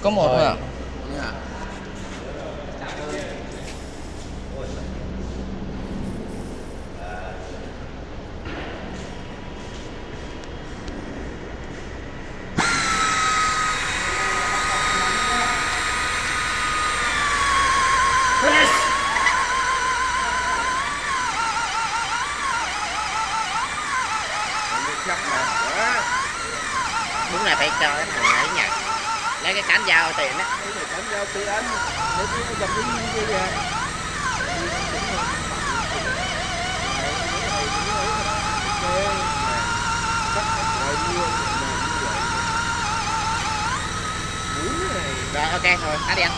Có một thôi à? Đúng là phải cho cái thằng ấy nhặt lấy cái cán dao tiền đó. Cán dao tiền anh để cái dòng đi như vậy. Rồi ok thôi, tắt đi anh.